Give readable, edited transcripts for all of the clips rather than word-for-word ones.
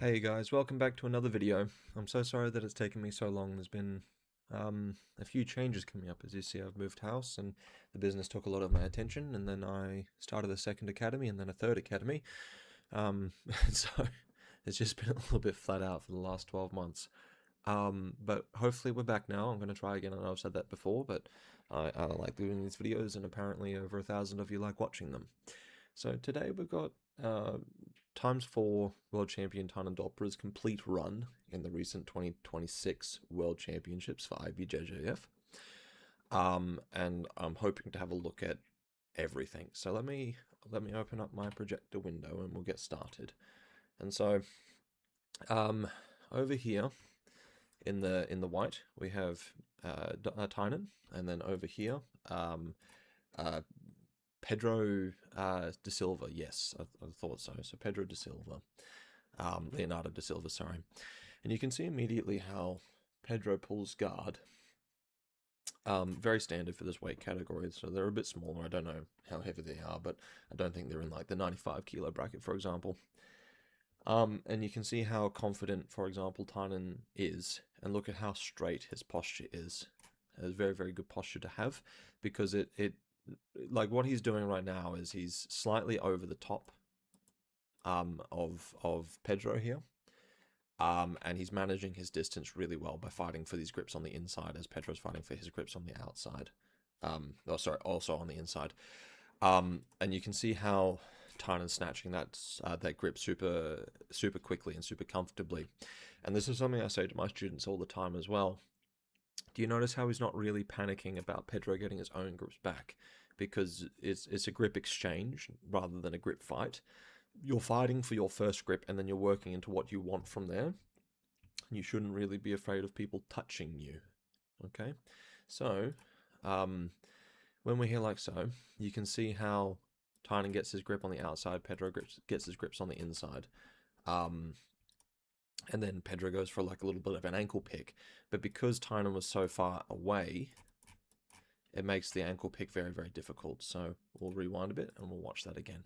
Hey guys, welcome back to another video. I'm so sorry that it's taken me so long. There's been a few changes coming up. As you see, I've moved house and the business took a lot of my attention, and then I started a second academy and then a third academy. Um, so it's just been a little bit flat out for the last 12 months. But hopefully we're back now. I'm going to try again. I know I've said that before, but I like doing these videos, and apparently over 1,000 of you like watching them. So today we've got ×4 World Champion Tainan complete run in the recent 2026 World Championships for IBJJF. And I'm hoping to have a look at everything. So let me open up my projector window and we'll get started. And so over here in the white we have Tainan, and then over here Pedro da Silva. Yes, I thought so. So Pedro da Silva, Leonardo da Silva, sorry. And you can see immediately how Pedro pulls guard. Very standard for this weight category. So they're a bit smaller. I don't know how heavy they are, but I don't think they're in like the 95 kilo bracket, for example. And you can see how confident, for example, Tainan is, and look at how straight his posture is. It's very, very good posture to have, because it like what he's doing right now is he's slightly over the top of Pedro here. And he's managing his distance really well by fighting for these grips on the inside, as Pedro's fighting for his grips on the outside. Also on the inside. And you can see how Tainan's snatching that grip super quickly and super comfortably. And this is something I say to my students all the time as well. Do you notice how he's not really panicking about Pedro getting his own grips back? Because it's a grip exchange rather than a grip fight. You're fighting for your first grip, and then you're working into what you want from there. You shouldn't really be afraid of people touching you. Okay? So, when we're here like so, you can see how Tainan gets his grip on the outside, Pedro gets his grips on the inside. And then Pedro goes for like a little bit of an ankle pick. But because Tainan was so far away, it makes the ankle pick very, very difficult. So we'll rewind a bit and we'll watch that again.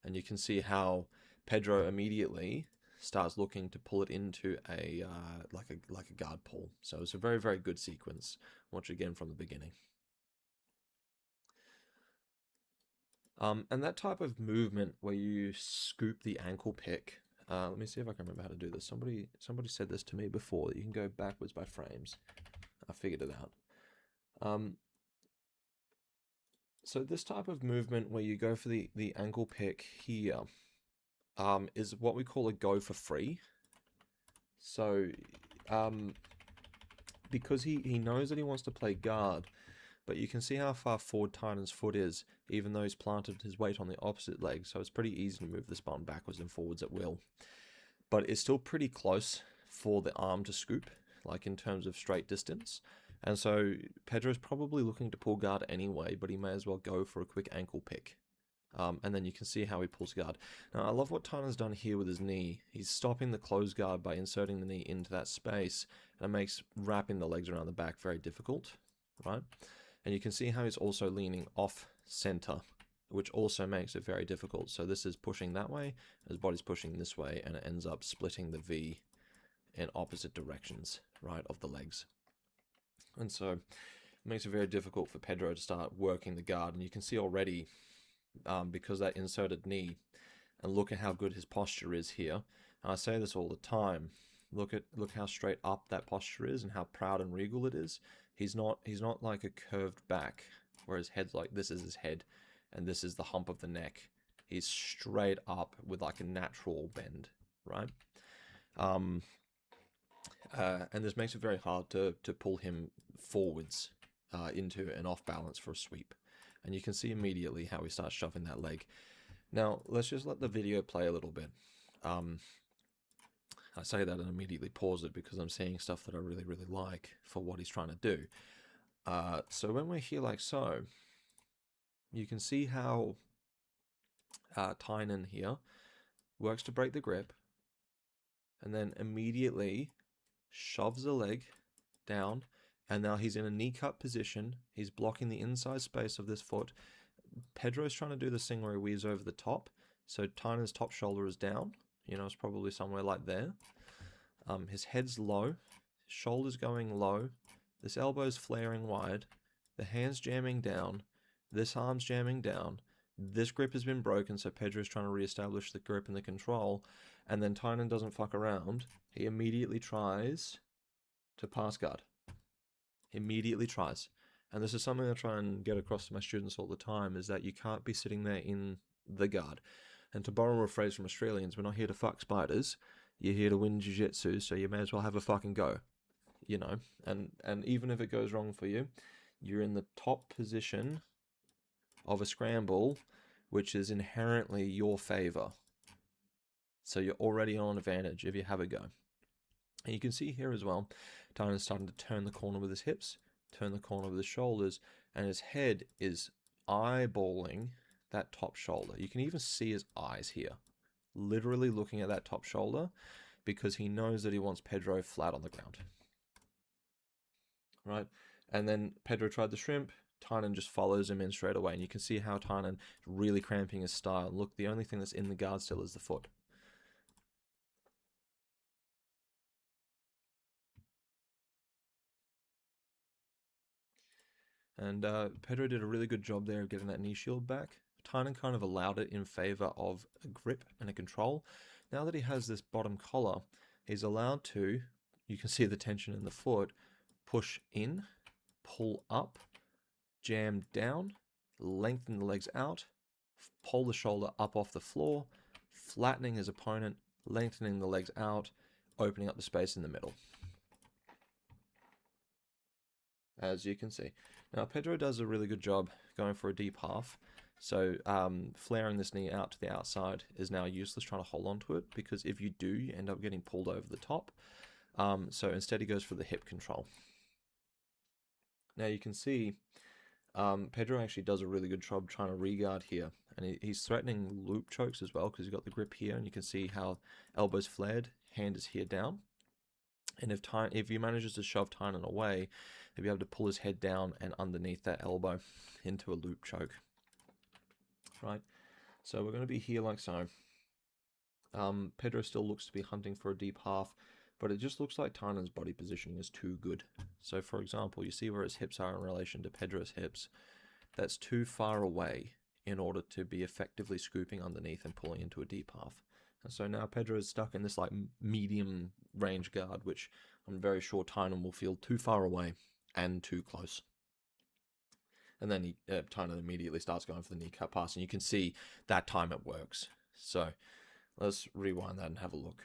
And you can see how Pedro immediately starts looking to pull it into a like a guard pull. So it's a very, very good sequence. Watch again from the beginning. And that type of movement where you scoop the ankle pick. Let me see if I can remember how to do this. Somebody said this to me before, that you can go backwards by frames. I figured it out. So this type of movement where you go for the ankle pick here is what we call a go for free. So because he knows that he wants to play guard, but you can see how far forward Tainan's foot is, even though he's planted his weight on the opposite leg, so it's pretty easy to move the spine backwards and forwards at will. But it's still pretty close for the arm to scoop, like in terms of straight distance. And so Pedro's probably looking to pull guard anyway, but he may as well go for a quick ankle pick. And then you can see how he pulls guard. Now, I love what Tainan's done here with his knee. He's stopping the close guard by inserting the knee into that space, and it makes wrapping the legs around the back very difficult, right? And you can see how he's also leaning off center, which also makes it very difficult. So this is pushing that way, his body's pushing this way, and it ends up splitting the V in opposite directions, right, of the legs. And so it makes it very difficult for Pedro to start working the guard. And you can see already, because that inserted knee, and look at how good his posture is here. And I say this all the time. Look how straight up that posture is and how proud and regal it is. He's not like a curved back where his head's like, this is his head and this is the hump of the neck. He's straight up with like a natural bend, right? And this makes it very hard to pull him forwards into an off balance for a sweep. And you can see immediately how he starts shoving that leg. Now, let's just let the video play a little bit. I say that and immediately pause it because I'm seeing stuff that I really, really like for what he's trying to do. So when we're here like so, you can see how Tainan here works to break the grip and then immediately shoves the leg down, and now he's in a knee cut position. He's blocking the inside space of this foot. Pedro's trying to do this thing where he weaves over the top, so Tainan's top shoulder is down, You know, it's probably somewhere like there. His head's low, his shoulders going low, this elbow's flaring wide, the hand's jamming down, this arm's jamming down, this grip has been broken, so Pedro's trying to re-establish the grip and the control, and then Tainan doesn't fuck around. He immediately tries to pass guard. He immediately tries. And this is something I try and get across to my students all the time, is that you can't be sitting there in the guard. And to borrow a phrase from Australians, we're not here to fuck spiders. You're here to win jiu-jitsu, so you may as well have a fucking go. You know, and even if it goes wrong for you, you're in the top position of a scramble, which is inherently your favor. So you're already on advantage if you have a go. And you can see here as well, Tainan's starting to turn the corner with his hips, turn the corner with his shoulders, and his head is eyeballing that top shoulder. You can even see his eyes here, literally looking at that top shoulder, because he knows that he wants Pedro flat on the ground. Right? And then Pedro tried the shrimp, Tainan just follows him in straight away, and you can see how Tainan is really cramping his style. Look, the only thing that's in the guard still is the foot. And Pedro did a really good job there of getting that knee shield back. Tainan kind of allowed it in favor of a grip and a control. Now that he has this bottom collar, he's allowed to, you can see the tension in the foot, push in, pull up, jam down, lengthen the legs out, pull the shoulder up off the floor, flattening his opponent, lengthening the legs out, opening up the space in the middle. As you can see. Now Pedro does a really good job going for a deep half. So flaring this knee out to the outside is now useless trying to hold on to it, because if you do, you end up getting pulled over the top. So instead he goes for the hip control. Now you can see Pedro actually does a really good job trying to re-guard here. And he's threatening loop chokes as well, because he's got the grip here, and you can see how elbow's flared, hand is here down. And if he manages to shove Tainan away, he'll be able to pull his head down and underneath that elbow into a loop choke. Right? So we're going to be here like so. Pedro still looks to be hunting for a deep half, but it just looks like Tainan's body positioning is too good. So for example, you see where his hips are in relation to Pedro's hips. That's too far away in order to be effectively scooping underneath and pulling into a deep half. And so now Pedro is stuck in this like medium range guard, which I'm very sure Tainan will feel too far away and too close. And then Tainan immediately starts going for the knee cut pass, and you can see that time it works. So let's rewind that and have a look.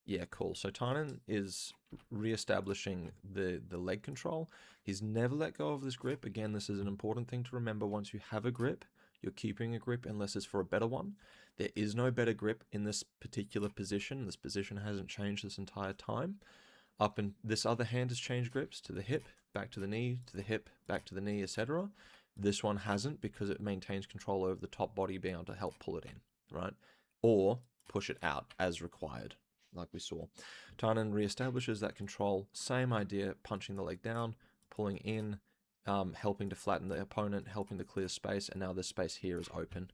Yeah, cool. So Tainan is re-establishing the leg control. He's never let go of this grip. Again, this is an important thing to remember. Once you have a grip, you're keeping a grip unless it's for a better one. There is no better grip in this particular position. This position hasn't changed this entire time. Up and this other hand has changed grips to the hip, back to the knee, to the hip, back to the knee, etc. This one hasn't, because it maintains control over the top body, being able to help pull it in, right? Or push it out as required, like we saw. Tainan reestablishes that control. Same idea, punching the leg down, pulling in, helping to flatten the opponent, helping to clear space, and now this space here is open.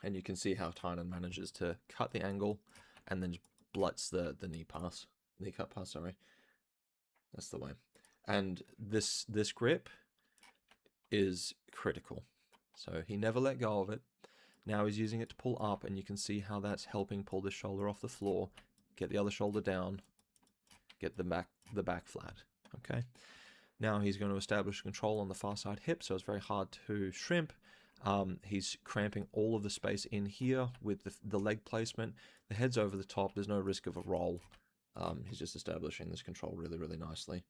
And you can see how Tainan manages to cut the angle and then blitz the knee cut pass, sorry. That's the way. And this grip is critical. So he never let go of it. Now he's using it to pull up, and you can see how that's helping pull the shoulder off the floor, get the other shoulder down, get the back flat. Okay. Now he's going to establish control on the far side hip, so it's very hard to shrimp. He's cramping all of the space in here with the leg placement. The head's over the top. There's no risk of a roll. He's just establishing this control really, really nicely.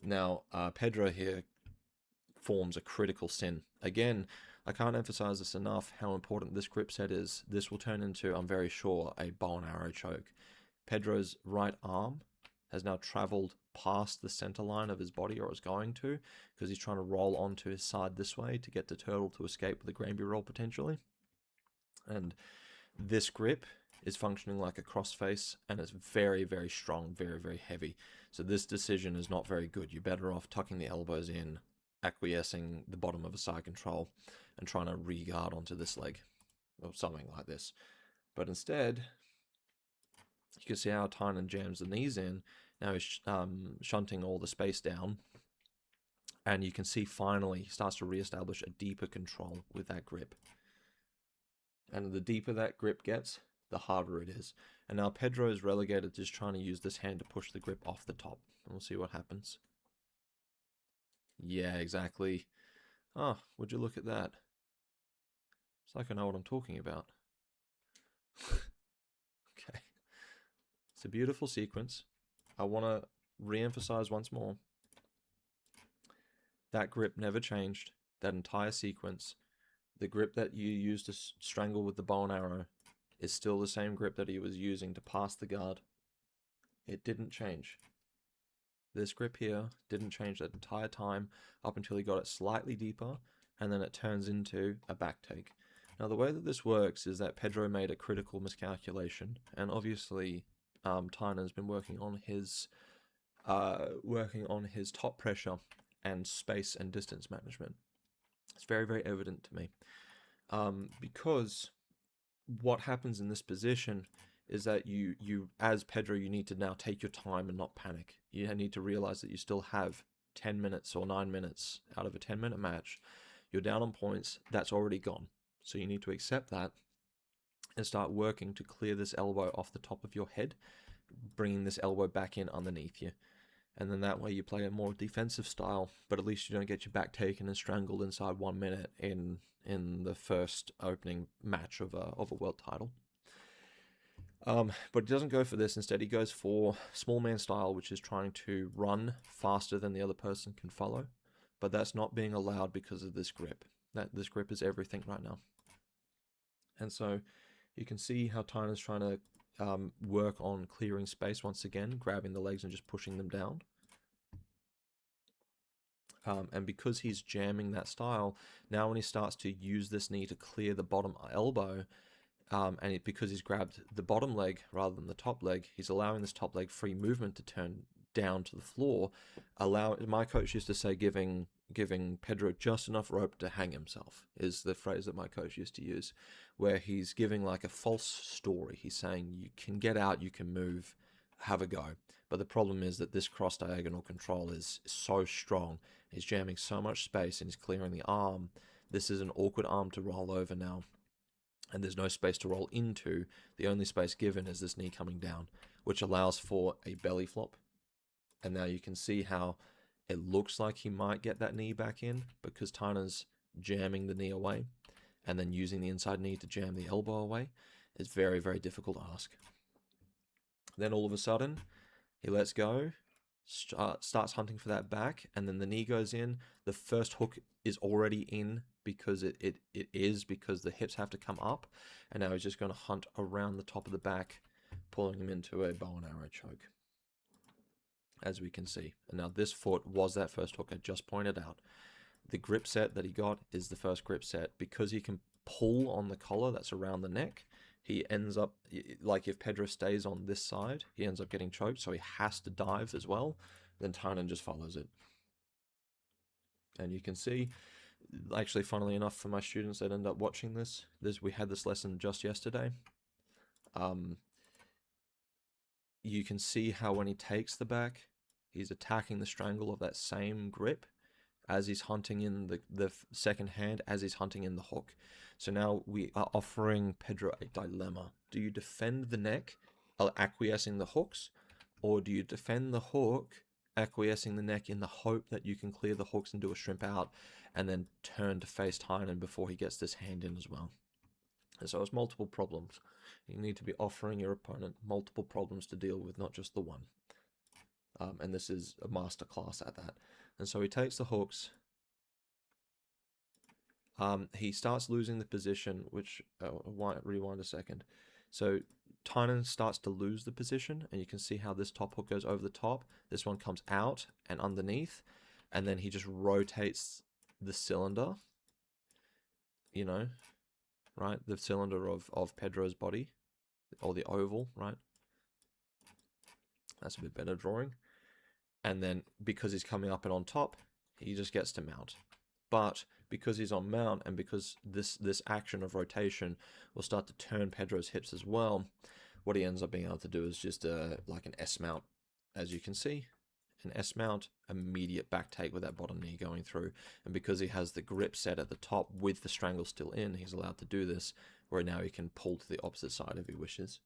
Now, Pedro here forms a critical sin. Again, I can't emphasize this enough, how important this grip set is. This will turn into, I'm very sure, a bow and arrow choke. Pedro's right arm has now traveled past the center line of his body, or is going to, because he's trying to roll onto his side this way to get the turtle to escape with a Granby roll potentially. And this grip is functioning like a crossface, and it's very, very strong, very, very heavy. So this decision is not very good. You're better off tucking the elbows in acquiescing the bottom of a side control and trying to re-guard onto this leg or something like this. But instead, you can see how Tainan jams the knees in. Now he's shunting all the space down. And you can see finally he starts to re-establish a deeper control with that grip. And the deeper that grip gets, the harder it is. And now Pedro is relegated to just trying to use this hand to push the grip off the top. And we'll see what happens. Yeah, exactly. Oh, would you look at that? It's like I know what I'm talking about. Okay. It's a beautiful sequence. I want to re-emphasize once more. That grip never changed. That entire sequence. The grip that you used to strangle with the bow and arrow is still the same grip that he was using to pass the guard. It didn't change. This grip here didn't change that entire time up until he got it slightly deeper, and then it turns into a back take. Now the way that this works is that Pedro made a critical miscalculation, and obviously Tainan's been working on his top pressure and space and distance management. It's very, very evident to me. Because what happens in this position is that you as Pedro, you need to now take your time and not panic. You need to realize that you still have 10 minutes or 9 minutes out of a 10-minute match. You're down on points. That's already gone. So you need to accept that and start working to clear this elbow off the top of your head, bringing this elbow back in underneath you. And then that way you play a more defensive style, but at least you don't get your back taken and strangled inside 1 minute in the first opening match of a world title. But he doesn't go for this. Instead, he goes for small man style, which is trying to run faster than the other person can follow. But that's not being allowed because of this grip. This grip is everything right now. And so you can see how Tainan's trying to work on clearing space once again, grabbing the legs and just pushing them down. And because he's jamming that style, now when he starts to use this knee to clear the bottom elbow, because he's grabbed the bottom leg rather than the top leg, he's allowing this top leg free movement to turn down to the floor. My coach used to say giving Pedro just enough rope to hang himself, is the phrase that my coach used to use, where he's giving like a false story. He's saying you can get out, you can move, have a go. But the problem is that this cross diagonal control is so strong. He's jamming so much space and he's clearing the arm. This is an awkward arm to roll over now. And there's no space to roll into. The only space given is this knee coming down, which allows for a belly flop. And now you can see how it looks like he might get that knee back in because Tainan's jamming the knee away and then using the inside knee to jam the elbow away. It's very, very difficult to ask. Then all of a sudden, he lets go, starts hunting for that back, and then the knee goes in. The first hook is already in because it is because the hips have to come up, and now he's just going to hunt around the top of the back, pulling him into a bow and arrow choke, as we can see. And now this foot was that first hook I just pointed out. The grip set that he got is the first grip set. Because he can pull on the collar that's around the neck, he ends up, like if Pedro stays on this side, he ends up getting choked, so he has to dive as well. Then Tainan just follows it. And you can see, actually, funnily enough, for my students that end up watching this, we had this lesson just yesterday. You can see how when he takes the back, he's attacking the strangle of that same grip as he's hunting in the second hand, as he's hunting in the hook. So now we are offering Pedro a dilemma. Do you defend the neck, acquiescing the hooks, or do you defend the hook, acquiescing the neck in the hope that you can clear the hooks and do a shrimp out, and then turn to face Tainan before he gets this hand in as well? And so it's multiple problems. You need to be offering your opponent multiple problems to deal with, not just the one. And this is a masterclass at that. And so he takes the hooks. He starts losing the position, which, rewind a second. So Tainan starts to lose the position, and you can see how this top hook goes over the top. This one comes out and underneath, and then he just rotates the cylinder, right? The cylinder of Pedro's body, or the oval, right? That's a bit better drawing. And then because he's coming up and on top, He just gets to mount. But because he's on mount, and because this action of rotation will start to turn Pedro's hips as well, what he ends up being able to do is just like an S mount, as you can see. An S mount, immediate back take with that bottom knee going through. And because he has the grip set at the top with the strangle still in, he's allowed to do this, where now he can pull to the opposite side if he wishes.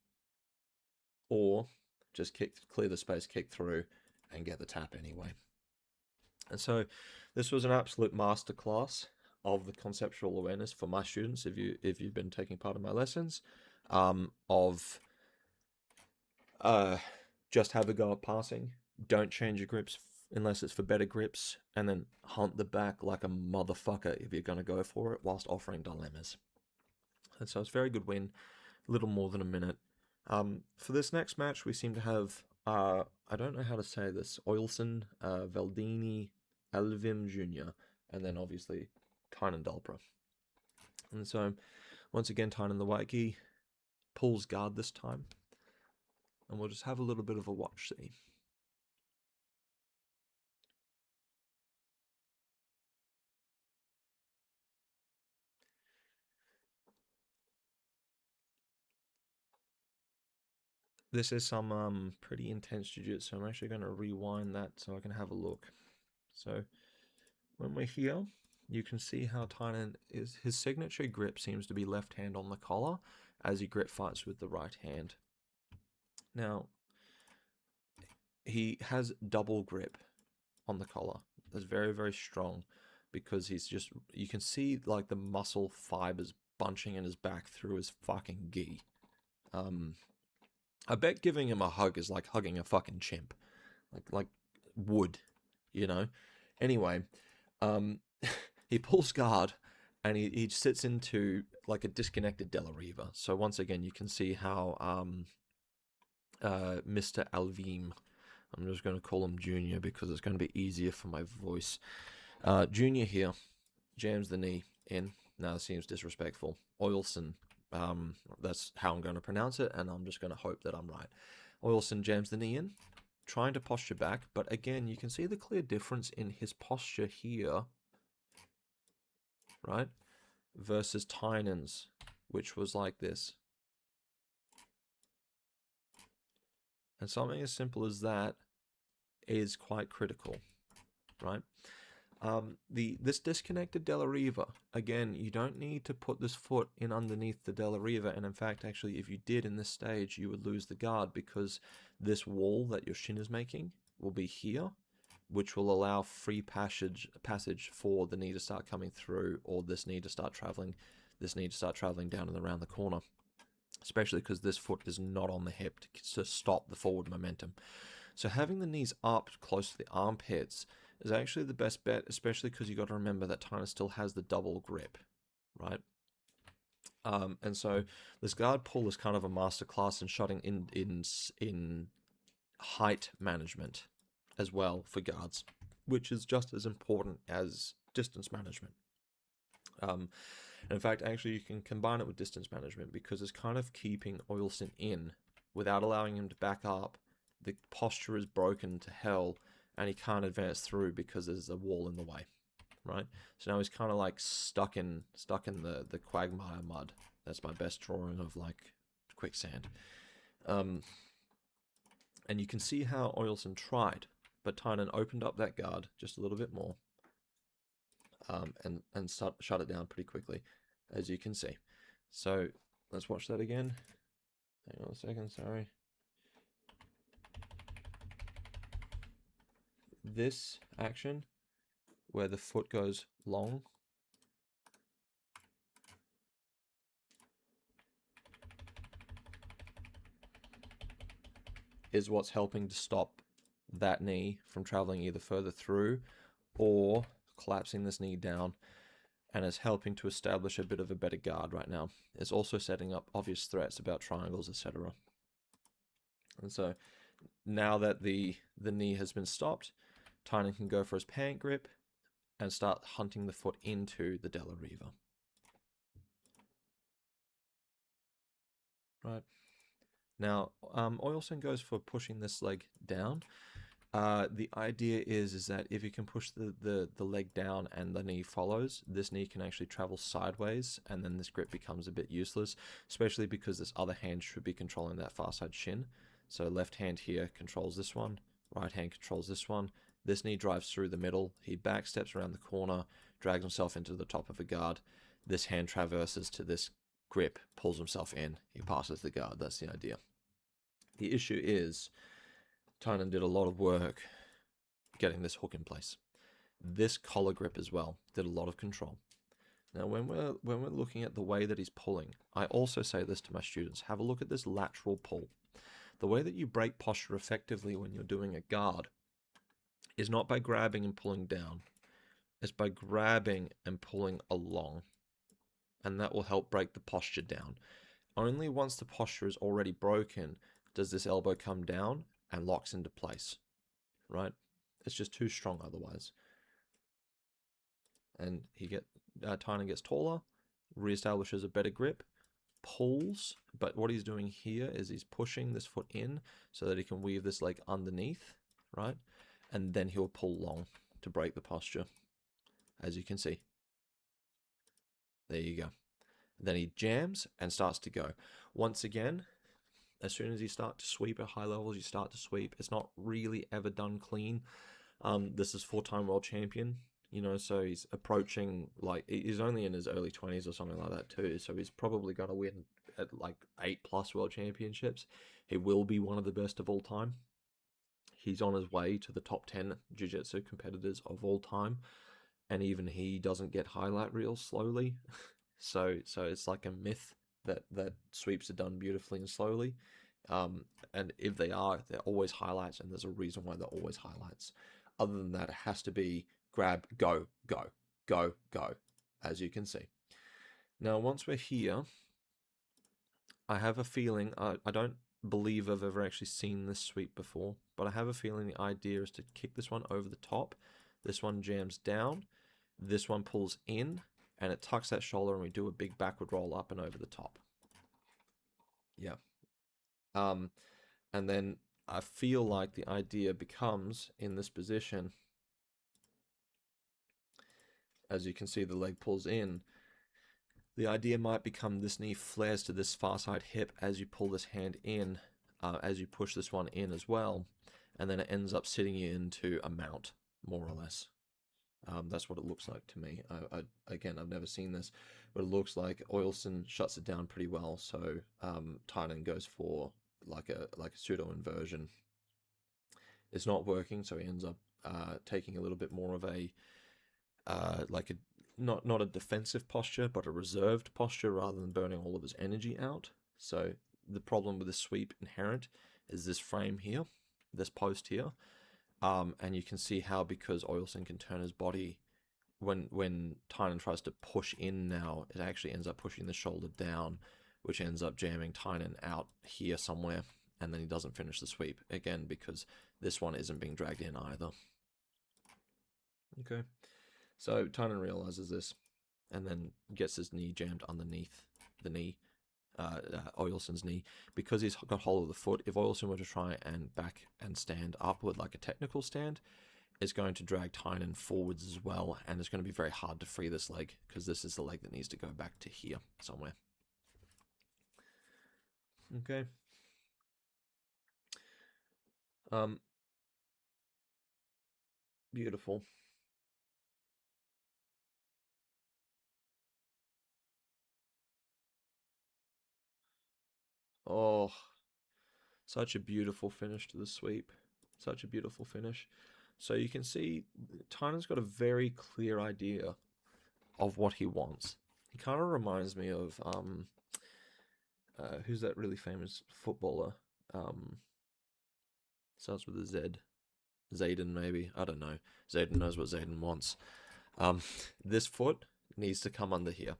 Or just clear the space, kick through, and get the tap anyway. And so this was an absolute masterclass of the conceptual awareness for my students, if you've been taking part in my lessons, of just have a go at passing. Don't change your grips unless it's for better grips, and then hunt the back like a motherfucker if you're going to go for it, whilst offering dilemmas. And so it's a very good win, a little more than a minute. For this next match, we seem to have, I don't know how to say this, Oilson, Valdini, Alvim Jr., and then obviously Tainan Dalpra. And so, once again, Tainan the white gi pulls guard this time. And we'll just have a little bit of a watch see. This is some pretty intense jiu-jitsu. I'm actually going to rewind that so I can have a look. So when we're here, you can see how Tainan is, his signature grip seems to be left hand on the collar as he grip fights with the right hand. Now, he has double grip on the collar. That's very, very strong, because he's just, you can see like the muscle fibers bunching in his back through his fucking gi. I bet giving him a hug is like hugging a fucking chimp. Like wood, you know? Anyway, he pulls guard, and he sits into like a disconnected De La Riva. So once again, you can see how Mr. Alvim, I'm just going to call him Junior because it's going to be easier for my voice. Junior here jams the knee in. Now it seems disrespectful. Oilson, that's how I'm going to pronounce it, and I'm just going to hope that I'm right. Oilson jams the knee in, trying to posture back, but again, you can see the clear difference in his posture here, right, versus Tainan's, which was like this. And something as simple as that is quite critical, right? This disconnected De La Riva, again, you don't need to put this foot in underneath the De La Riva, and in fact, actually, if you did in this stage, you would lose the guard, because this wall that your shin is making will be here, which will allow free passage for the knee to start coming through, or this knee to start traveling down and around the corner, especially because this foot is not on the hip to stop the forward momentum. So having the knees up close to the armpits is actually the best bet, especially because you got to remember that Tainan still has the double grip, right? And so this guard pull is kind of a masterclass in shutting in height management as well for guards, which is just as important as distance management. In fact, actually, you can combine it with distance management, because it's kind of keeping Oilson in without allowing him to back up. The posture is broken to hell, and he can't advance through because there's a wall in the way, right? So now he's kind of like stuck in the quagmire mud. That's my best drawing of like quicksand. And you can see how Oilson tried, but Tainan opened up that guard just a little bit more, and shut it down pretty quickly, as you can see. So let's watch that again. Hang on a second, sorry. This action, where the foot goes long, is what's helping to stop that knee from traveling either further through or collapsing this knee down, and is helping to establish a bit of a better guard right now. It's also setting up obvious threats about triangles, etc. And so now that the knee has been stopped, Tainan can go for his pant grip and start hunting the foot into the De La Riva. Right. Now, Oilson goes for pushing this leg down, The idea is that if you can push the leg down and the knee follows, this knee can actually travel sideways, and then this grip becomes a bit useless, especially because this other hand should be controlling that far side shin. So left hand here controls this one, right hand controls this one. This knee drives through the middle. He back steps around the corner, drags himself into the top of a guard. This hand traverses to this grip, pulls himself in. He passes the guard. That's the idea. The issue is Tainan did a lot of work getting this hook in place. This collar grip as well did a lot of control. Now, when we're looking at the way that he's pulling, I also say this to my students: have a look at this lateral pull. The way that you break posture effectively when you're doing a guard is not by grabbing and pulling down. It's by grabbing and pulling along, and that will help break the posture down. Only once the posture is already broken does this elbow come down and locks into place, right? It's just too strong otherwise. And Tainan gets taller, reestablishes a better grip, pulls, but what he's doing here is he's pushing this foot in so that he can weave this leg underneath, right? And then he'll pull long to break the posture, as you can see. There you go. Then he jams and starts to go. Once again, as soon as you start to sweep at high levels, you start to sweep. It's not really ever done clean. This is 4-time world champion, so he's approaching, like, he's only in his early 20s or something like that too. So he's probably going to win at like 8+ world championships. He will be one of the best of all time. He's on his way to the top 10 jiu-jitsu competitors of all time. And even he doesn't get highlight reels slowly. So it's like a myth that sweeps are done beautifully and slowly, and if they are, they're always highlights, and there's a reason why they're always highlights. Other than that, it has to be grab, go, go, go, go, as you can see. Now, once we're here, I have a feeling, I don't believe I've ever actually seen this sweep before, but I have a feeling the idea is to kick this one over the top. This one jams down, this one pulls in, and it tucks that shoulder, and we do a big backward roll up and over the top. Yeah. And then I feel like the idea becomes, in this position, as you can see, the leg pulls in. The idea might become this knee flares to this far side hip as you pull this hand in, as you push this one in as well, and then it ends up sitting you into a mount, more or less. That's what it looks like to me. Again, I've never seen this, but it looks like Oilson shuts it down pretty well. So Tainan goes for like a pseudo inversion. It's not working, so he ends up taking a little bit more of a not a defensive posture, but a reserved posture, rather than burning all of his energy out. So the problem with this sweep inherent is this frame here, this post here. And you can see how, because Oilson can turn his body, when Tainan tries to push in now, it actually ends up pushing the shoulder down, which ends up jamming Tainan out here somewhere, and then he doesn't finish the sweep, again, because this one isn't being dragged in either. Okay, so Tainan realizes this, and then gets his knee jammed underneath the knee, Oilson's knee, because he's got hold of the foot. If Oilson were to try and back and stand upward like a technical stand, it's going to drag Tainan forwards as well, and it's going to be very hard to free this leg, because this is the leg that needs to go back to here somewhere. Okay. Beautiful. Oh, such a beautiful finish to the sweep. Such a beautiful finish. So you can see Tainan's got a very clear idea of what he wants. He kind of reminds me of who's that really famous footballer? Starts with a Z. Zayden, maybe. I don't know. Zayden knows what Zayden wants. This foot needs to come under here.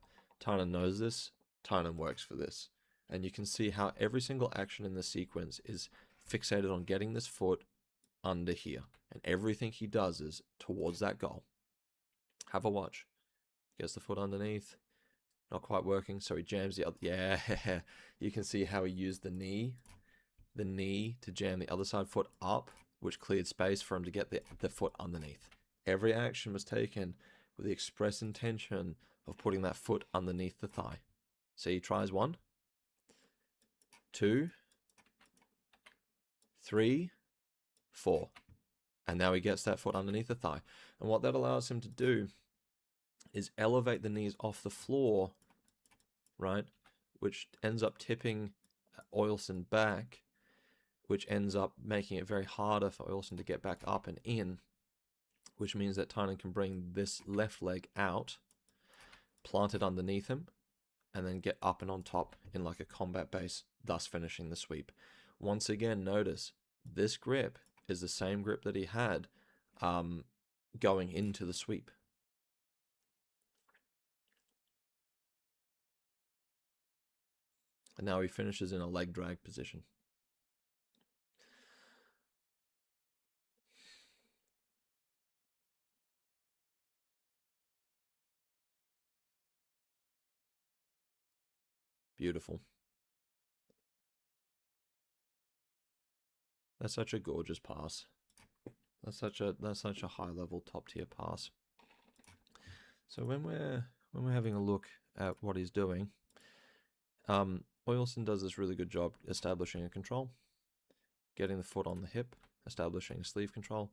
Tainan knows this. Tainan works for this. And you can see how every single action in the sequence is fixated on getting this foot under here. And everything he does is towards that goal. Have a watch. Gets the foot underneath. Not quite working, so he jams the other. Yeah, you can see how he used the knee to jam the other side foot up which cleared space for him to get the foot underneath. Every action was taken with the express intention of putting that foot underneath the thigh. So he tries 1, 2, 3, 4. And now he gets that foot underneath the thigh. And what that allows him to do is elevate the knees off the floor, right? Which ends up tipping Oilson back, which ends up making it very harder for Oilson to get back up and in, which means that Tainan can bring this left leg out, plant it underneath him, and then get up and on top in like a combat base, thus finishing the sweep. Once again, notice this grip is the same grip that he had going into the sweep. And now he finishes in a leg drag position. Beautiful. That's such a gorgeous pass. That's such a high level top tier pass. So when we're having a look at what he's doing, Oilson does this really good job establishing a control, getting the foot on the hip, establishing a sleeve control.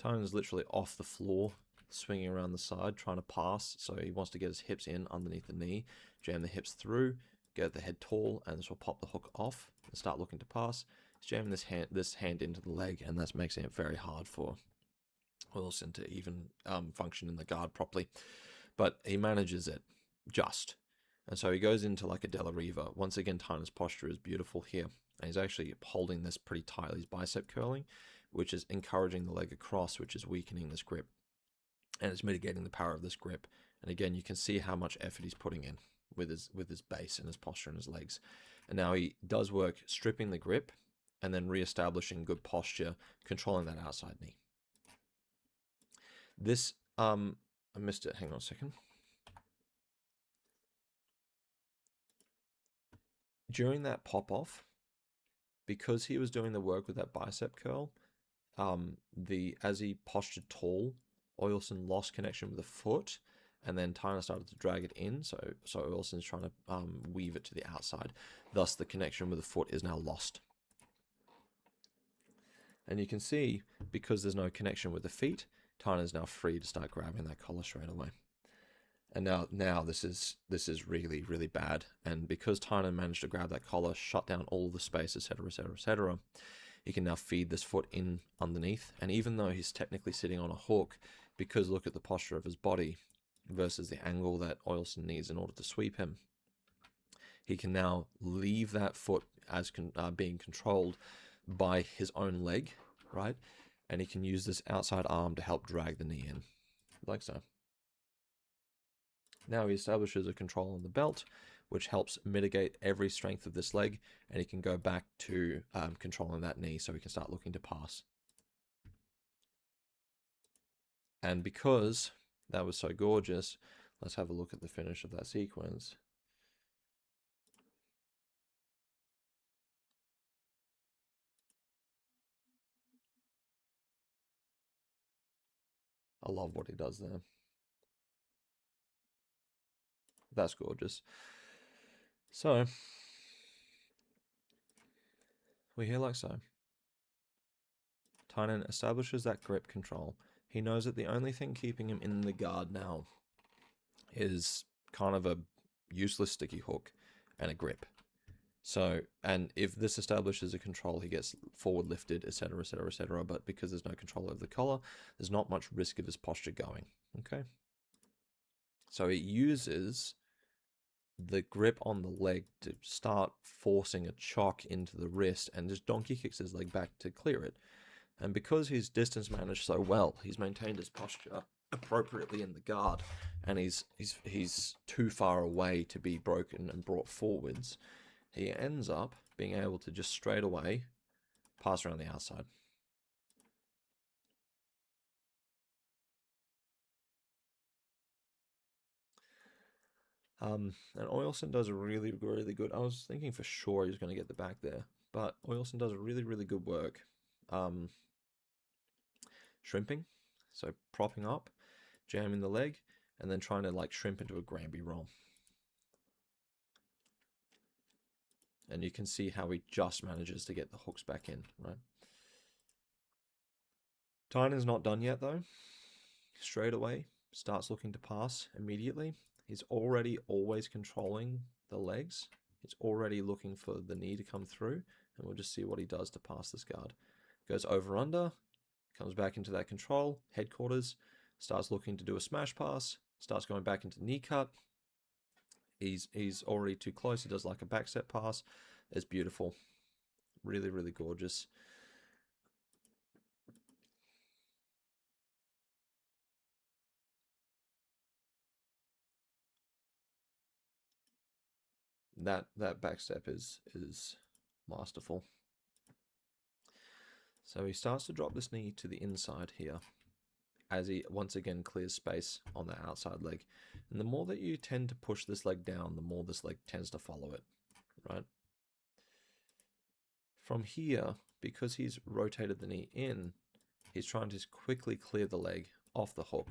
Tainan is literally off the floor, swinging around the side, trying to pass. So he wants to get his hips in underneath the knee, jam the hips through, get the head tall, and this will pop the hook off and start looking to pass. He's jamming this hand into the leg, and that's making it very hard for Wilson to even function in the guard properly. But he manages it just. And so he goes into like a De La Riva. Once again, Tainan's posture is beautiful here. And he's actually holding this pretty tightly. He's bicep curling, which is encouraging the leg across, which is weakening this grip. And it's mitigating the power of this grip. And again, you can see how much effort he's putting in with his base and his posture and his legs. And now he does work stripping the grip and then re-establishing good posture, controlling that outside knee. This, I missed it. Hang on a second. During that pop-off, because he was doing the work with that bicep curl, as he postured tall, Oilson lost connection with the foot, and then Tainan started to drag it in, so Oilson's trying to weave it to the outside. Thus, the connection with the foot is now lost. And you can see, because there's no connection with the feet, Tainan is now free to start grabbing that collar straight away. And now this is really, really bad. And because Tainan managed to grab that collar, shut down all the space, etc., etc., etc., he can now feed this foot in underneath. And even though he's technically sitting on a hook, because look at the posture of his body versus the angle that Oilson needs in order to sweep him, he can now leave that foot as being controlled by his own leg, right? And he can use this outside arm to help drag the knee in, like so. Now he establishes a control on the belt, which helps mitigate every strength of this leg, and he can go back to controlling that knee so he can start looking to pass. And because that was so gorgeous, let's have a look at the finish of that sequence. I love what he does there. That's gorgeous. So, we're here like so. Tainan establishes that grip control. He knows that the only thing keeping him in the guard now is kind of a useless sticky hook and a grip. So, and if this establishes a control, he gets forward lifted, etc., etc., etc. But because there's no control over the collar, there's not much risk of his posture going. Okay. So he uses the grip on the leg to start forcing a chock into the wrist and just donkey kicks his leg back to clear it. And because he's distance managed so well, he's maintained his posture appropriately in the guard, and he's too far away to be broken and brought forwards. He ends up being able to just straight away pass around the outside. And Oilson does a really, really good. I was thinking for sure he was going to get the back there, but Oilson does a really, really good work. shrimping. So propping up, jamming the leg, and then trying to like shrimp into a Granby roll. And you can see how he just manages to get the hooks back in, right? Tainan's not done yet though. Straight away, starts looking to pass immediately. He's already always controlling the legs. He's already looking for the knee to come through, and we'll just see what he does to pass this guard. Goes over under, comes back into that control, headquarters, starts looking to do a smash pass, starts going back into knee cut. He's already too close. He does like a back step pass. It's beautiful. Really, really gorgeous. That back step is masterful. So he starts to drop this knee to the inside here as he once again clears space on the outside leg. And the more that you tend to push this leg down, the more this leg tends to follow it, right? From here, because he's rotated the knee in, he's trying to quickly clear the leg off the hook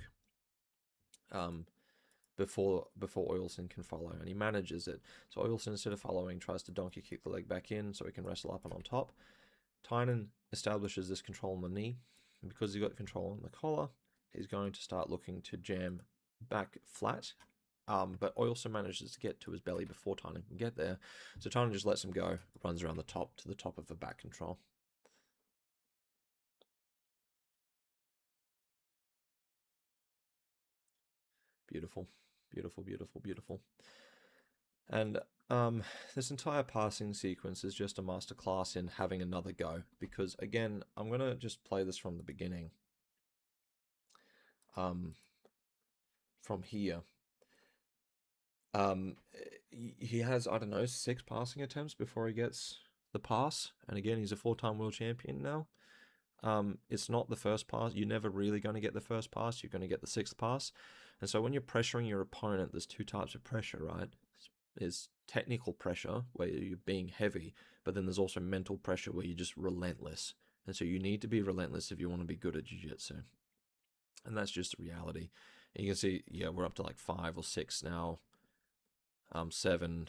before Oilson can follow, and he manages it. So Oilson, instead of following, tries to donkey kick the leg back in so he can wrestle up and on top. Tainan establishes this control on the knee, and because he's got control on the collar, he's going to start looking to jam back flat. But Oilson manages to get to his belly before Tainan can get there. So Tainan just lets him go, runs around the top to the top of a back control. Beautiful, beautiful, beautiful, beautiful. And this entire passing sequence is just a masterclass in having another go. Because again, I'm going to just play this from the beginning. From here. He has, I don't know, 6 passing attempts before he gets the pass. And again, he's a 4-time world champion now. It's not the first pass. You're never really going to get the first pass. You're going to get the 6th pass. And so when you're pressuring your opponent, there's 2 types of pressure, right? There's technical pressure, where you're being heavy, but then there's also mental pressure, where you're just relentless. And so you need to be relentless if you want to be good at jiu-jitsu. And that's just the reality. And you can see, yeah, we're up to like 5 or 6 now. 7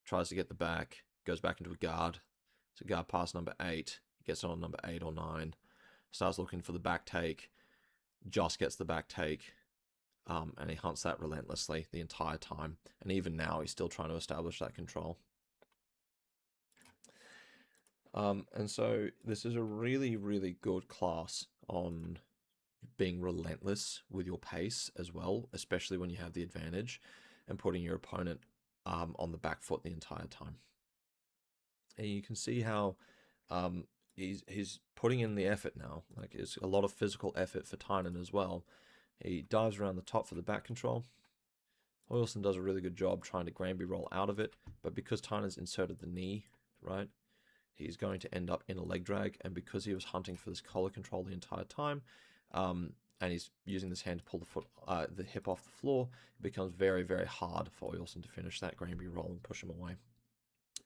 tries to get the back, goes back into a guard. So guard pass number 8, gets on number 8 or 9, starts looking for the back take, just gets the back take, and he hunts that relentlessly the entire time. And even now, he's still trying to establish that control. And so this is a really, really good class on being relentless with your pace as well, especially when you have the advantage, and putting your opponent on the back foot the entire time. And you can see how he's putting in the effort now. Like, it's a lot of physical effort for Tainan as well. He dives around the top for the back control. Oilson does a really good job trying to Granby roll out of it, but because Tainan's inserted the knee, right, he's going to end up in a leg drag. And because he was hunting for this collar control the entire time, and he's using this hand to pull the hip off the floor, it becomes very, very hard for Oilson to finish that Granby roll and push him away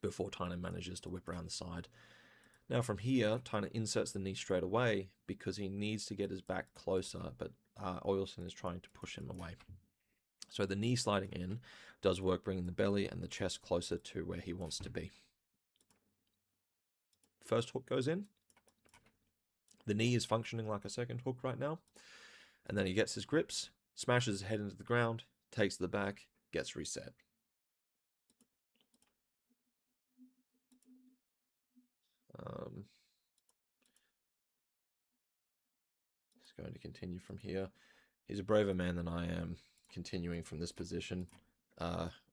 before Tainan manages to whip around the side. Now from here, Tainan inserts the knee straight away because he needs to get his back closer, but Oilson is trying to push him away. So the knee sliding in does work, bringing the belly and the chest closer to where he wants to be. First hook goes in. The knee is functioning like a second hook right now. And then he gets his grips, smashes his head into the ground, takes the back, gets reset. He's going to continue from here. He's a braver man than I am, continuing from this position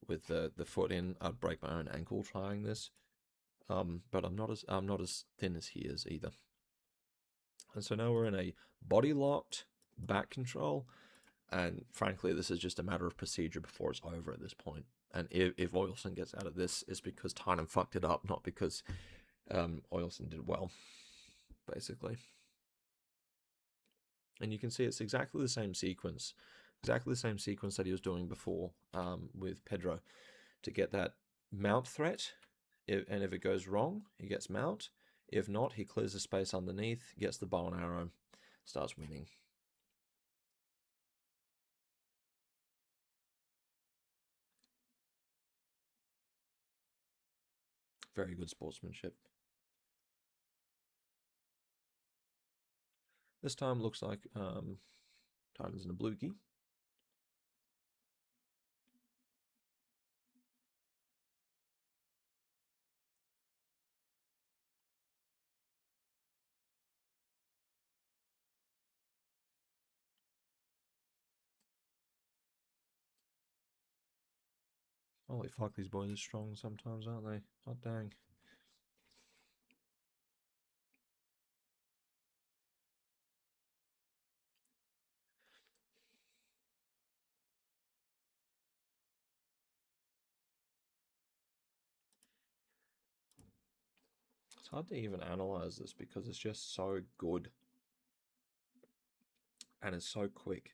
with the foot in. I'd break my own ankle trying this, but I'm not as thin as he is either. And so now we're in a body locked back control, and frankly, this is just a matter of procedure before it's over at this point. And if Oilson gets out of this, it's because Tainan fucked it up, not because Oilson did well, basically. And you can see it's exactly the same sequence that he was doing before with Pedro, to get that mount threat. And if it goes wrong, he gets mount. If not, he clears the space underneath, gets the bow and arrow, starts winning. Very good sportsmanship. This time looks like Titan's in a blue key. Holy fuck, these boys are strong sometimes, aren't they? God dang. It's hard to even analyze this because it's just so good. And it's so quick.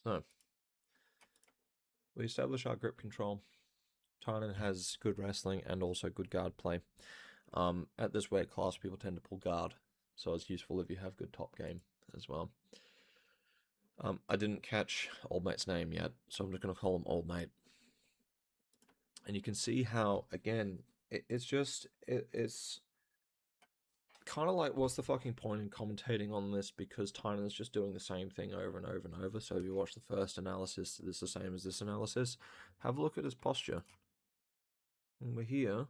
So, we establish our grip control. Tainan has good wrestling and also good guard play. At this weight class, people tend to pull guard, so it's useful if you have good top game as well. I didn't catch Old Mate's name yet, so I'm just going to call him Old Mate. And you can see how, again, it's kind of like, what's the fucking point in commentating on this, because Tynan's just doing the same thing over and over and over. So if you watch the first analysis, it's the same as this analysis. Have a look at his posture. And we're here,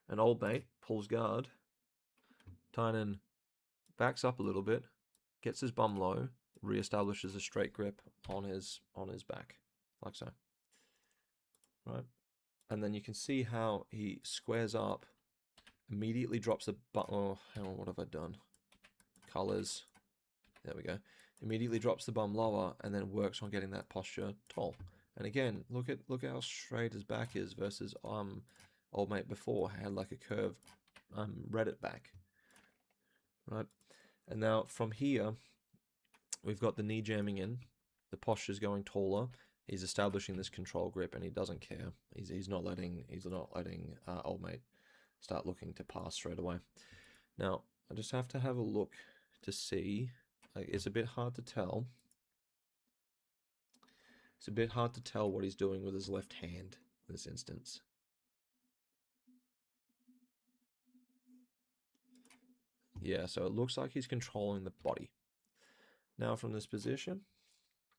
and Old Mate pulls guard. Tainan backs up a little bit, gets his bum low, reestablishes a straight grip on his back, like so. Right? And then you can see how he squares up, immediately drops the bum. Oh, hang on, what have I done? Colors. There we go. Immediately drops the bum lower and then works on getting that posture tall. And again, look at how straight his back is versus Old Mate before had like a curved Reddit back. Right? And now from here, we've got the knee jamming in, the posture's going taller. He's establishing this control grip, and he doesn't care. He's not letting Old Mate start looking to pass straight away. Now I just have to have a look to see. It's a bit hard to tell. It's a bit hard to tell what he's doing with his left hand in this instance. Yeah, so it looks like he's controlling the body. Now from this position,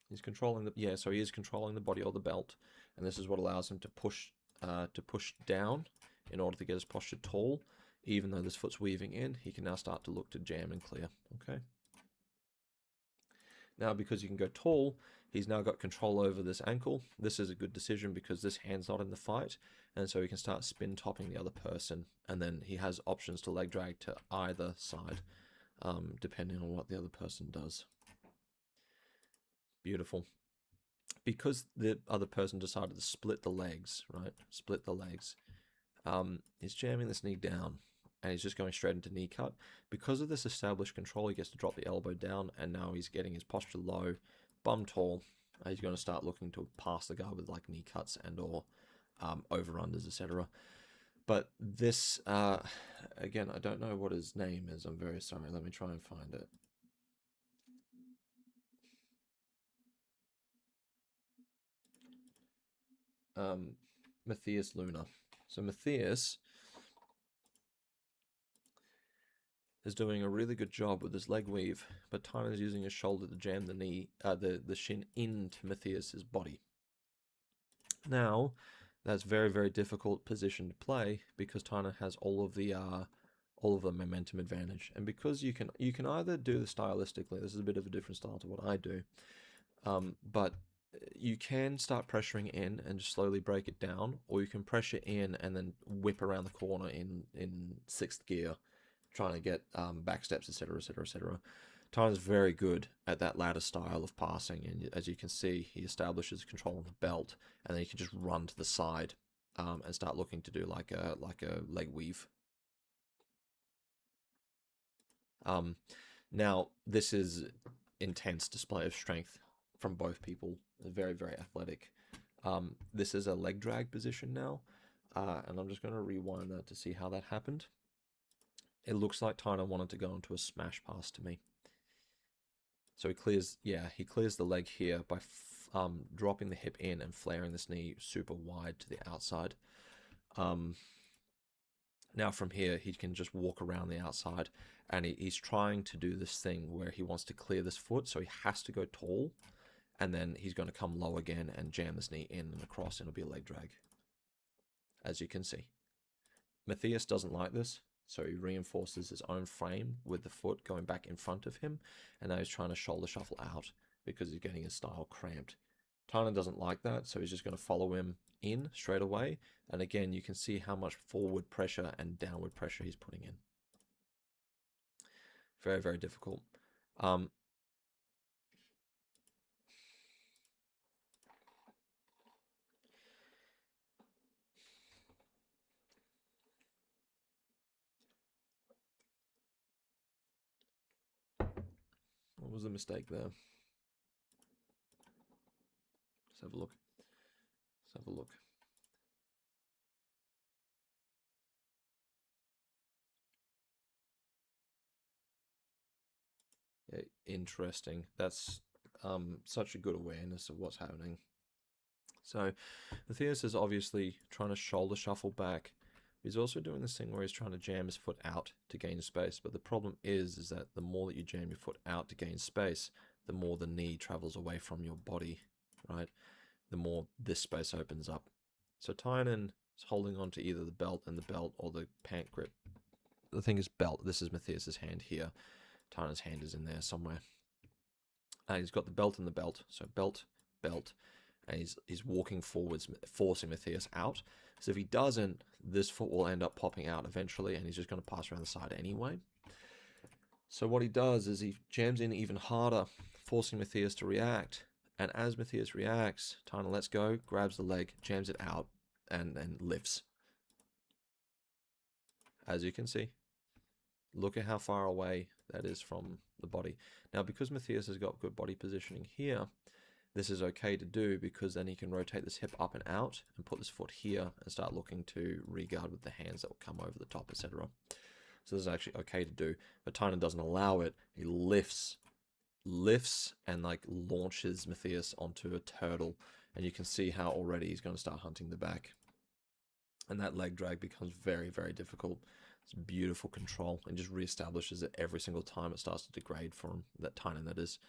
he's controlling so he is controlling the body or the belt, and this is what allows him to push down in order to get his posture tall. Even though this foot's weaving in, he can now start to look to jam and clear. Okay. Now, because he can go tall, he's now got control over this ankle. This is a good decision because this hand's not in the fight, and so he can start spin topping the other person, and then he has options to leg drag to either side, depending on what the other person does. Beautiful. Because the other person decided to split the legs, right? Split the legs. He's jamming this knee down, and he's just going straight into knee cut. Because of this established control, he gets to drop the elbow down, and now he's getting his posture low, bum tall. He's going to start looking to pass the guard with like knee cuts and or over-unders, etc. But this, again, I don't know what his name is. I'm very sorry. Let me try and find it. Matthias Luna. So Matthias is doing a really good job with his leg weave, but Tainan is using his shoulder to jam the knee, the shin into Matthias's body. Now, that's very, very difficult position to play because Tainan has all of the momentum advantage, and because you can either do this stylistically. This is a bit of a different style to what I do, but you can start pressuring in and just slowly break it down, or you can pressure in and then whip around the corner in sixth gear, trying to get back steps, etc., etc., etc. Tainan's very good at that ladder style of passing, and as you can see, he establishes control on the belt, and then he can just run to the side and start looking to do like a leg weave. Now this is intense display of strength from both people. They're very, very athletic. This is a leg drag position now, and I'm just going to rewind that to see how that happened. It looks like Tainan wanted to go into a smash pass to me. So he clears the leg here by dropping the hip in and flaring this knee super wide to the outside. Now from here, he can just walk around the outside, and he's trying to do this thing where he wants to clear this foot, so he has to go tall, and then he's going to come low again and jam this knee in and across, and it'll be a leg drag, as you can see. Matthias doesn't like this, so he reinforces his own frame with the foot going back in front of him, and now he's trying to shoulder shuffle out because he's getting his style cramped. Tainan doesn't like that, so he's just going to follow him in straight away, and again you can see how much forward pressure and downward pressure he's putting in. Very, very difficult. What was the mistake there? Let's have a look. Let's have a look. Yeah, interesting. That's such a good awareness of what's happening. So Matthias is obviously trying to shoulder shuffle back. He's also doing this thing where he's trying to jam his foot out to gain space. But the problem is that the more that you jam your foot out to gain space, the more the knee travels away from your body, right? The more this space opens up. So Tainan is holding on to either the belt or the pant grip. The thing is belt. This is Matthias's hand here. Tainan's hand is in there somewhere. And he's got the belt and the belt. So belt, belt. And he's walking forwards, forcing Matthias out. So if he doesn't, this foot will end up popping out eventually, and he's just going to pass around the side anyway. So what he does is he jams in even harder, forcing Matthias to react. And as Matthias reacts, Tainan lets go, grabs the leg, jams it out, and then lifts. As you can see, look at how far away that is from the body. Now, because Matthias has got good body positioning here, this is okay to do because then he can rotate this hip up and out and put this foot here and start looking to re-guard with the hands that will come over the top, etc. So this is actually okay to do, but Tainan doesn't allow it. He lifts and like launches Matthias onto a turtle, and you can see how already he's going to start hunting the back. And that leg drag becomes very, very difficult. It's beautiful control and just reestablishes it every single time it starts to degrade for him, that Tainan that is.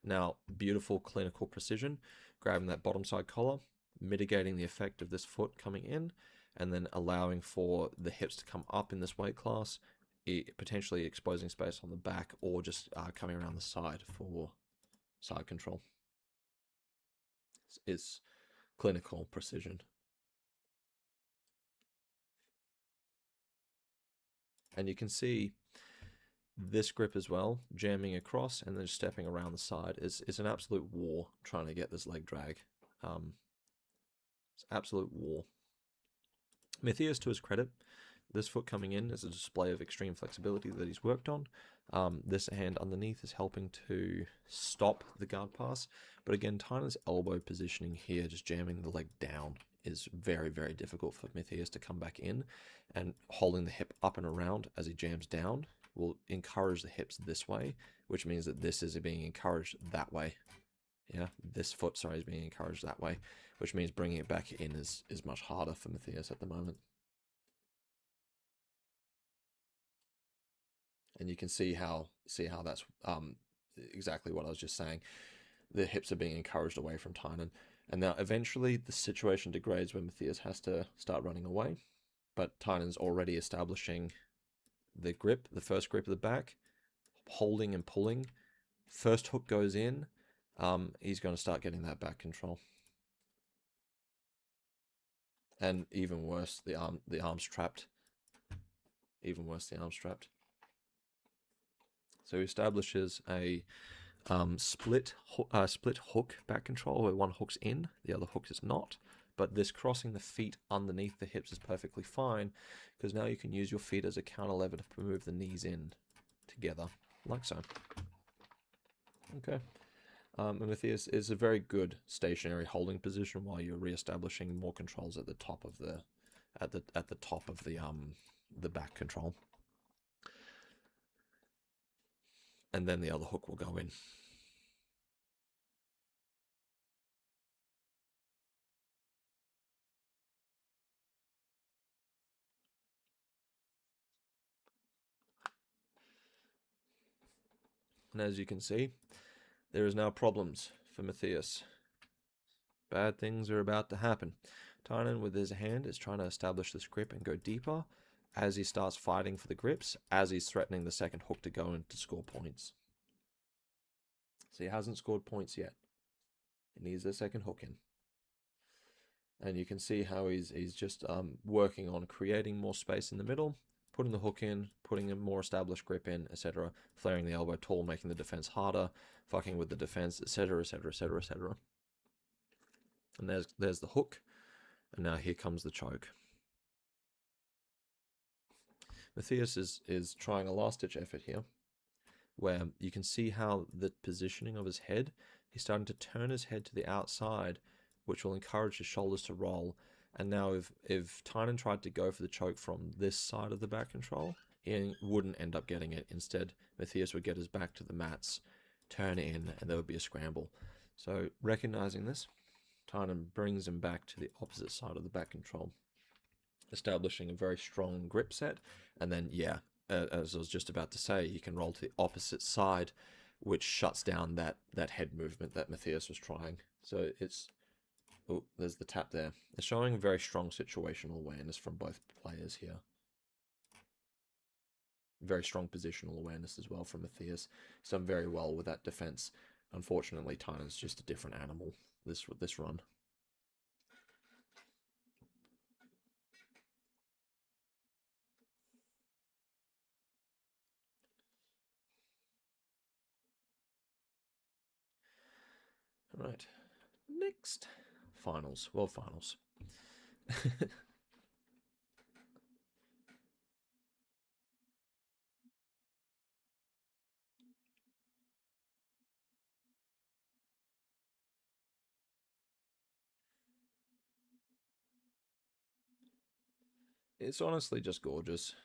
Now, beautiful clinical precision, grabbing that bottom side collar, mitigating the effect of this foot coming in, and then allowing for the hips to come up in this weight class, potentially exposing space on the back or just coming around the side for side control. It's clinical precision. And you can see this grip as well, jamming across and then stepping around the side is an absolute war trying to get this leg drag. It's absolute war. Matthias, to his credit, this foot coming in is a display of extreme flexibility that he's worked on. This hand underneath is helping to stop the guard pass. But again, Tainan's elbow positioning here, just jamming the leg down, is very, very difficult for Matthias to come back in. And holding the hip up and around as he jams down will encourage the hips this way, which means that this is being encouraged that way. Yeah, this foot, sorry, is being encouraged that way, which means bringing it back in is much harder for Matthias at the moment. And you can see how that's exactly what I was just saying. The hips are being encouraged away from Tainan. And now eventually the situation degrades when Matthias has to start running away. But Tainan's already establishing the grip, the first grip of the back, holding and pulling. First hook goes in. He's going to start getting that back control. And even worse, the arm's trapped. Even worse, the arm's trapped. So he establishes a split hook back control where one hook's in, the other hook is not. But this crossing the feet underneath the hips is perfectly fine because now you can use your feet as a counter lever to move the knees in together, like so. Okay. And Matthias is a very good stationary holding position while you're re-establishing more controls at the top of the the back control. And then the other hook will go in. And as you can see, there is now problems for Matthias. Bad things are about to happen. Tainan, with his hand, is trying to establish this grip and go deeper as he starts fighting for the grips, as he's threatening the second hook to go in to score points. So he hasn't scored points yet. He needs the second hook in. And you can see how he's just working on creating more space in the middle, putting the hook in, putting a more established grip in, etc., flaring the elbow tall, making the defense harder, fucking with the defense, etc., etc., etc., etc. And there's the hook, and now here comes the choke. Matthias is trying a last-ditch effort here, where you can see how the positioning of his head, he's starting to turn his head to the outside, which will encourage his shoulders to roll. And now if Tainan tried to go for the choke from this side of the back control, he wouldn't end up getting it. Instead, Matthias would get his back to the mats, turn in, and there would be a scramble. So recognizing this, Tainan brings him back to the opposite side of the back control, establishing a very strong grip set. And then, yeah, as I was just about to say, you can roll to the opposite side, which shuts down that head movement that Matthias was trying. So it's... Oh, there's the tap there. It's showing very strong situational awareness from both players here. Very strong positional awareness as well from Matthias. He's done very well with that defense. Unfortunately, Tainan's just a different animal this run. All right. Next. Finals. World Finals. It's honestly just gorgeous.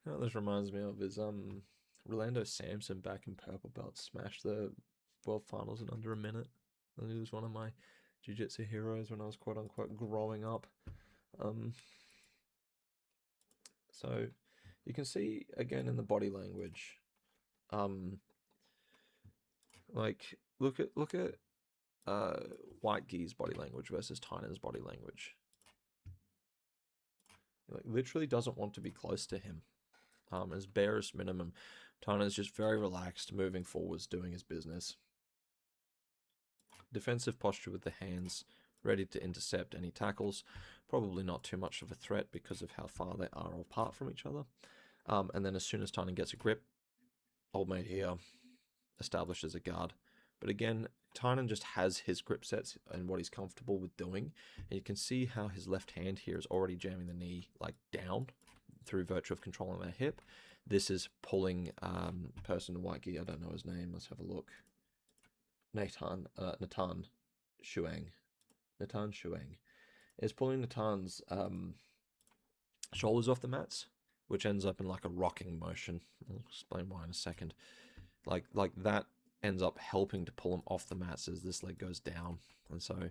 You know what this reminds me of is Rolando Sampson back in purple belt smashed the world finals in under a minute. And he was one of my jiu-jitsu heroes when I was quote unquote growing up. So you can see again in the body language, like look at White Gi's body language versus Tainan's body language. He, like, literally doesn't want to be close to him. As barest minimum, Tainan's just very relaxed, moving forwards, doing his business. Defensive posture with the hands, ready to intercept any tackles. Probably not too much of a threat because of how far they are apart from each other. And then as soon as Tainan gets a grip, old mate here establishes a guard. But again, Tainan just has his grip sets and what he's comfortable with doing. And you can see how his left hand here is already jamming the knee like down through virtue of controlling their hip. This is pulling person in white gi, I don't know his name, let's have a look. Natan Shuang. Natan Shuang is pulling Natan's shoulders off the mats, which ends up in like a rocking motion. I'll explain why in a second. Like that ends up helping to pull him off the mats as this leg goes down. And so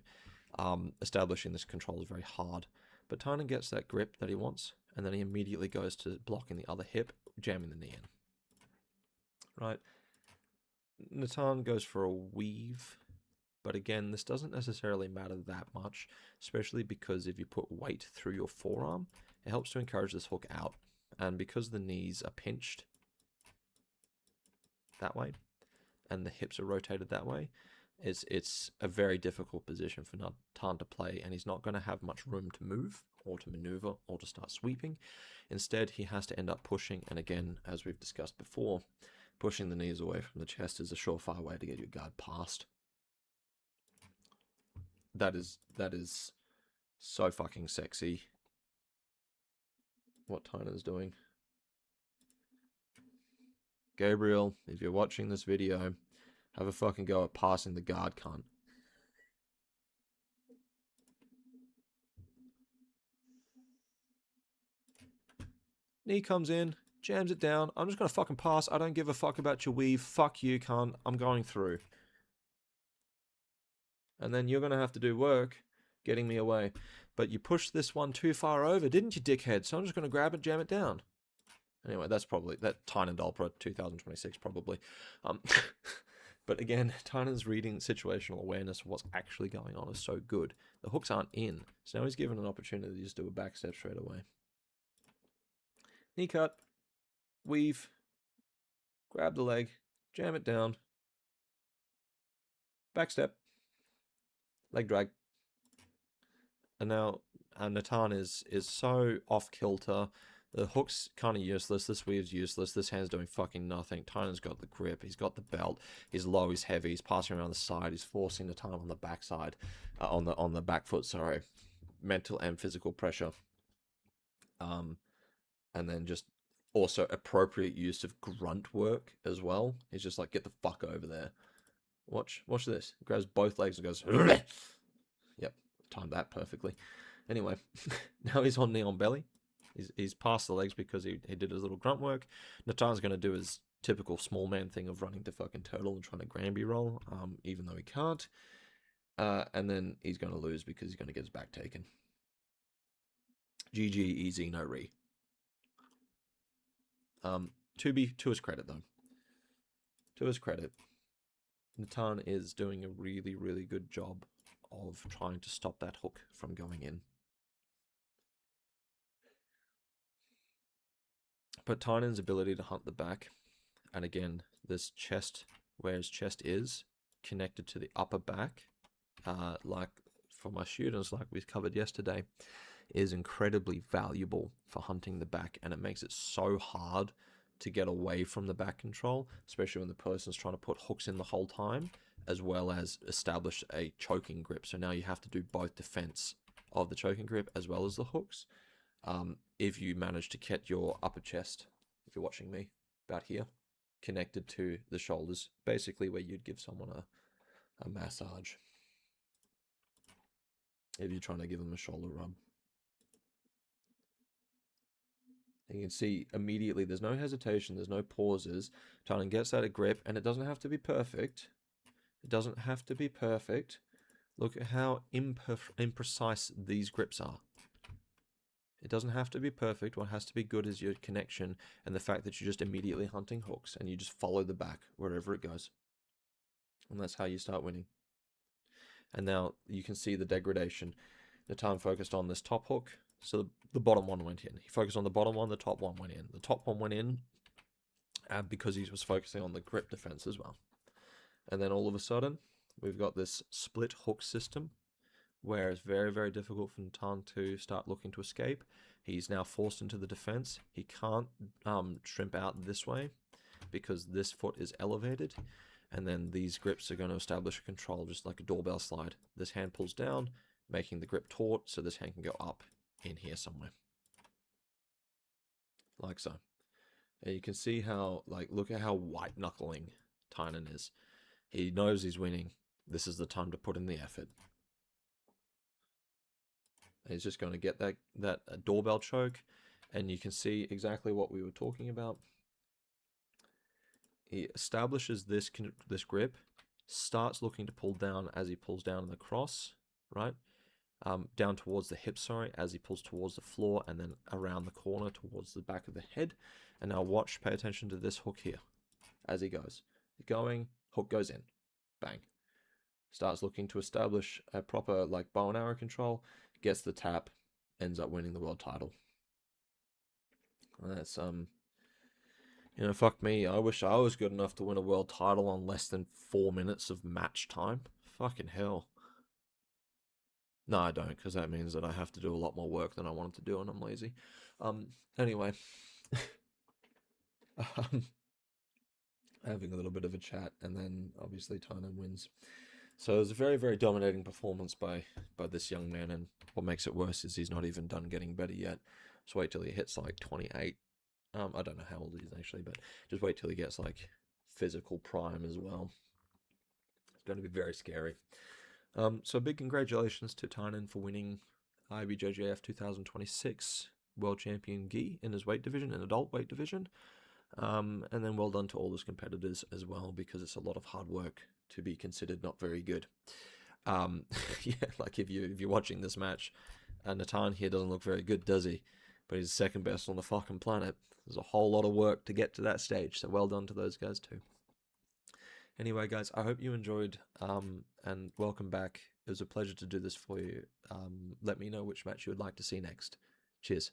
establishing this control is very hard. But Tainan gets that grip that he wants, and then he immediately goes to blocking the other hip, jamming the knee in. Right. Natan goes for a weave, but again, this doesn't necessarily matter that much, especially because if you put weight through your forearm, it helps to encourage this hook out. And because the knees are pinched that way, and the hips are rotated that way, it's a very difficult position for Natan to play, and he's not going to have much room to move or to maneuver or to start sweeping. Instead, he has to end up pushing, and again, as we've discussed before, pushing the knees away from the chest is a surefire way to get your guard past. That is so fucking sexy what Tainan's doing. Gabriel, if you're watching this video, Have a fucking go at passing the guard, cunt. Knee comes in, jams it down. I'm just going to fucking pass. I don't give a fuck about your weave. Fuck you, cunt. I'm going through. And then you're going to have to do work getting me away. But you pushed this one too far over, didn't you, dickhead? So I'm just going to grab it, jam it down. Anyway, that's probably that Tainan Dolpra 2026 probably. But again, Tainan's reading situational awareness of what's actually going on is so good. The hooks aren't in, so now he's given an opportunity to just do a back step straight away. Knee cut, weave, grab the leg, jam it down, back step, leg drag. And now Natan is so off kilter. The hook's kind of useless. This weave's useless. This hand's doing fucking nothing. Tainan's got the grip. He's got the belt. He's low. He's heavy. He's passing around the side. He's forcing Natan on the backside, on the back foot. Sorry, mental and physical pressure. And then just also appropriate use of grunt work as well. He's just like, get the fuck over there. Watch this. He grabs both legs and goes. Yep, timed that perfectly. Anyway, now he's on knee on belly. He's past the legs because he did his little grunt work. Natan's going to do his typical small man thing of running to fucking turtle and trying to Granby roll, even though he can't. And then he's going to lose because he's going to get his back taken. GG, easy, no re. To his credit, though. To his credit, Natan is doing a really, really good job of trying to stop that hook from going in. But Tainan's ability to hunt the back, and again, this chest, where his chest is, connected to the upper back, like for my students, like we covered yesterday, is incredibly valuable for hunting the back, and it makes it so hard to get away from the back control, especially when the person's trying to put hooks in the whole time, as well as establish a choking grip. So now you have to do both defense of the choking grip as well as the hooks. If you manage to get your upper chest, if you're watching me, about here, connected to the shoulders, basically where you'd give someone a massage if you're trying to give them a shoulder rub. You can see immediately there's no hesitation, there's no pauses. Tainan gets that grip, and it doesn't have to be perfect. It doesn't have to be perfect. Look at how imprecise these grips are. It doesn't have to be perfect. What has to be good is your connection and the fact that you're just immediately hunting hooks and you just follow the back wherever it goes. And that's how you start winning. And now you can see the degradation. Natan focused on this top hook, so the bottom one went in. He focused on the bottom one, the top one went in. The top one went in because he was focusing on the grip defense as well. And then all of a sudden, we've got this split hook system where it's very, very difficult for Natan to start looking to escape. He's now forced into the defense. He can't shrimp out this way because this foot is elevated. And then these grips are going to establish a control, just like a doorbell slide. This hand pulls down, making the grip taut, so this hand can go up in here somewhere. Like so. And you can see how, like, look at how white knuckling Tainan is. He knows he's winning. This is the time to put in the effort. He's just going to get that doorbell choke, and you can see exactly what we were talking about. He establishes this grip, starts looking to pull down as he pulls down in the cross, right? Down towards the hip, sorry, as he pulls towards the floor, and then around the corner towards the back of the head. And now watch, pay attention to this hook here as he goes. Going, hook goes in, bang. Starts looking to establish a proper like bow and arrow control, gets the tap, ends up winning the world title. And that's you know, fuck me. I wish I was good enough to win a world title on less than 4 minutes of match time. Fucking hell. No, I don't, because that means that I have to do a lot more work than I wanted to do, and I'm lazy. Anyway. Having a little bit of a chat, and then obviously Tainan wins. So it was a very, very dominating performance by this young man, and what makes it worse is he's not even done getting better yet. Just wait till he hits like 28. I don't know how old he is actually, but just wait till he gets like physical prime as well. going to be very scary. So big congratulations to Tainan for winning IBJJF 2026 World Champion Gi in his weight division, in adult weight division. And then well done to all his competitors as well, because it's a lot of hard work to be considered not very good. Yeah, like if you're watching this match, Natan here doesn't look very good, does he? But he's second best on the fucking planet. There's a whole lot of work to get to that stage, so well done to those guys too. Anyway, guys, I hope you enjoyed, and welcome back. It was a pleasure to do this for you. Let me know which match you would like to see next. Cheers.